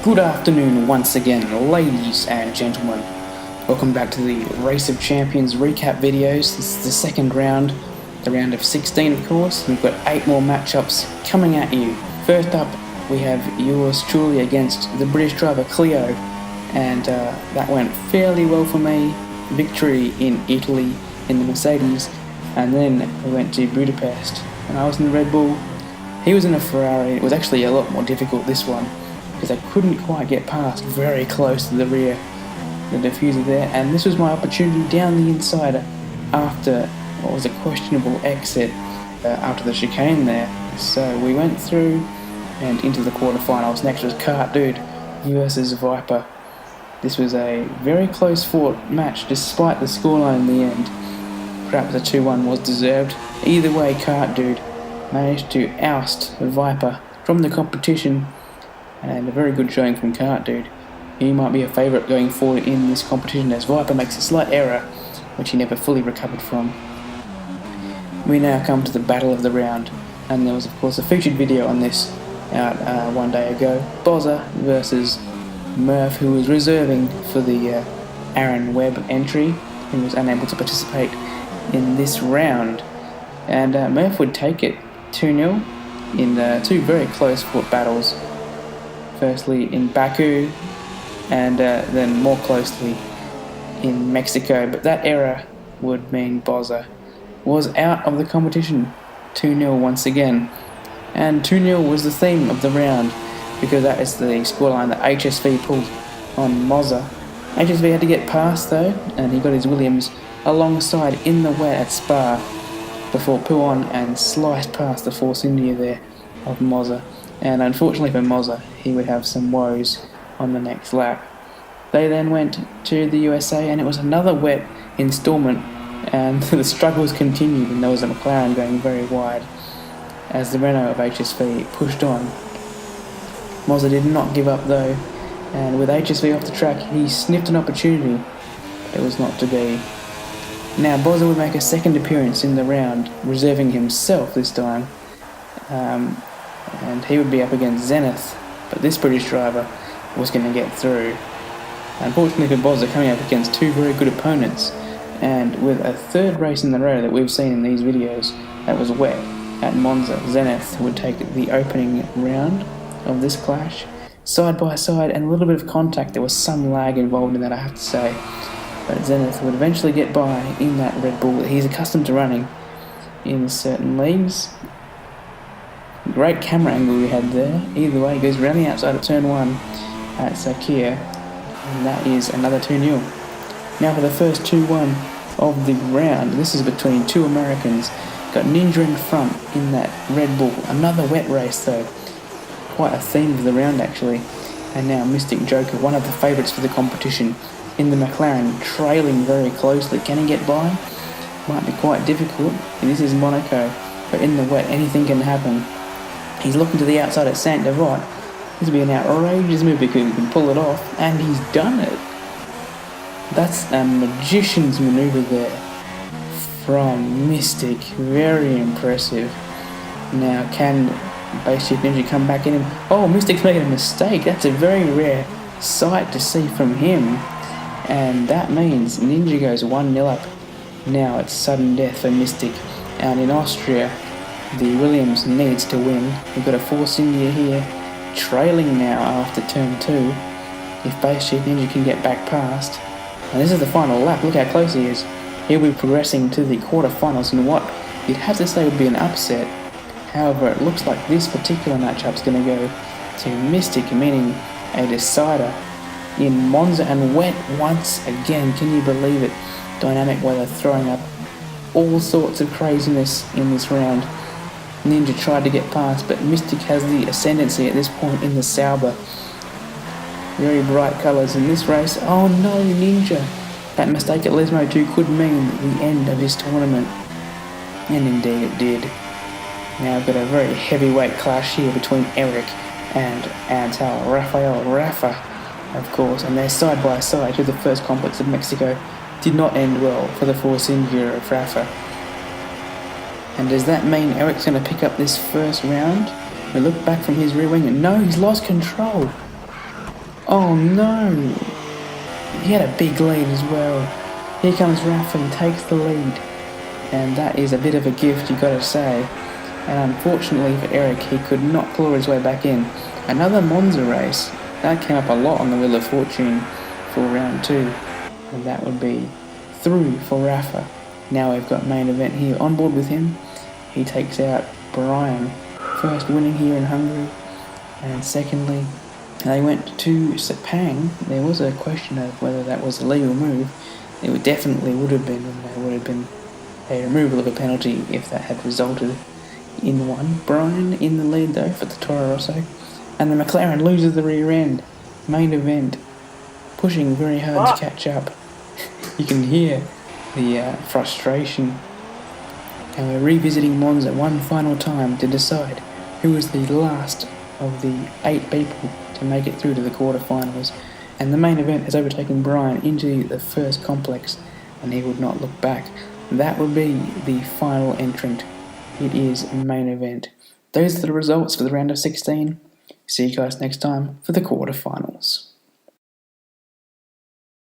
Good afternoon once again, ladies and gentlemen. Welcome back to the Race of Champions recap videos. This is the second round, the round of 16 of course. We've got 8 more matchups coming at you. First up, we have yours truly against the British driver Cleo, and that went fairly well for me. Victory in Italy in the Mercedes, and then we went to Budapest, and I was in the Red Bull. He was in a Ferrari. It was actually a lot more difficult this one, because I couldn't quite get past, very close to the rear, the diffuser there, and this was my opportunity down the inside after what was a questionable exit after the chicane there. So we went through and into the quarterfinals. Next was Kart Dude versus Viper. This was a very close fought match despite the scoreline in the end. Perhaps the 2-1 was deserved. Either way, Kart Dude managed to oust Viper from the competition, and a very good showing from Kart Dude. He might be a favourite going forward in this competition as Viper makes a slight error which he never fully recovered from. We now come to the battle of the round, and there was of course a featured video on this out one day ago. Bozza versus Murph, who was reserving for the Aaron Webb entry. He was unable to participate in this round, and Murph would take it 2-0 in two very close fought battles. Firstly in Baku, and then more closely in Mexico, but that error would mean Bozza was out of the competition. 2-0 once again, and 2-0 was the theme of the round, because that is the scoreline that HSV pulled on Mozza. HSV had to get past though, and he got his Williams alongside in the wet at Spa before Puon and sliced past the Force India there of Mozza. And unfortunately for Mozza, he would have some woes on the next lap. They then went to the USA, and it was another wet instalment, and the struggles continued, and there was a McLaren going very wide as the Renault of HSV pushed on. Mozza did not give up though, and with HSV off the track, he sniffed an opportunity, but it was not to be. Now Bozza would make a second appearance in the round, reserving himself this time. And he would be up against Zenith, but this British driver was going to get through. Unfortunately for Bozza, coming up against two very good opponents, and with a third race in a row that we've seen in these videos that was wet at Monza, Zenith would take the opening round of this clash. Side by side and a little bit of contact. There was some lag involved in that, I have to say, but Zenith would eventually get by in that Red Bull that he's accustomed to running in certain leagues. Great camera angle we had there. Either way, it goes around the outside of turn 1 at Sakhir, and that is another 2-0. Now for the first 2-1 of the round. This is between two Americans. Got Ninja in front in that Red Bull. Another wet race though. Quite a theme of the round actually. And now Mystic Joker, one of the favourites for the competition, in the McLaren, trailing very closely. Can he get by? Might be quite difficult. And this is Monaco, but in the wet anything can happen. He's looking to the outside at Saint Devot. This would be an outrageous move because he can pull it off, and he's done it. That's a magician's maneuver there from Mystic. Very impressive. Now can BasedChiefNinja come back in? Oh, Mystic's making a mistake. That's a very rare sight to see from him, and that means Ninja goes 1-0 up. Now it's sudden death for Mystic, and in Austria the Williams needs to win. We've got a Force India here, trailing now after turn 2. If BasedChiefNinja can get back past. And this is the final lap, look how close he is. He'll be progressing to the quarterfinals in what you'd have to say would be an upset. However, it looks like this particular matchup is going to go to Mystic, meaning a decider in Monza and wet once again. Can you believe it? Dynamic weather throwing up all sorts of craziness in this round. Ninja tried to get past, but Mystic has the ascendancy at this point in the Sauber. Very bright colours in this race. Oh no, Ninja! That mistake at Lesmo 2 could mean the end of his tournament. And indeed it did. Now I've got a very heavyweight clash here between Eric and Antal Rafa, of course, and they're side by side to the first complex of Mexico. Did not end well for the Force India of Rafa. And does that mean Eric's going to pick up this first round? We look back from his rear wing and no, he's lost control. Oh no! He had a big lead as well. Here comes Rafa and takes the lead. And that is a bit of a gift, you gotta say. And unfortunately for Eric, he could not claw his way back in. Another Monza race. That came up a lot on the Wheel of Fortune for round 2. And that would be through for Rafa. Now we've got main event here on board with him. He takes out Brian. First winning here in Hungary. And secondly, they went to Sepang. There was a question of whether that was a legal move. It definitely would have been, and there would have been a removal of a penalty if that had resulted in one. Brian in the lead though for the Toro Rosso. And the McLaren loses the rear end. Main event pushing very hard to catch up. You can hear the frustration. And we're revisiting Monza one final time to decide who is the last of the 8 people to make it through to the quarterfinals. And the main event has overtaken Brian into the first complex, and he would not look back. That would be the final entrant. It is main event. Those are the results for the round of 16. See you guys next time for the quarterfinals.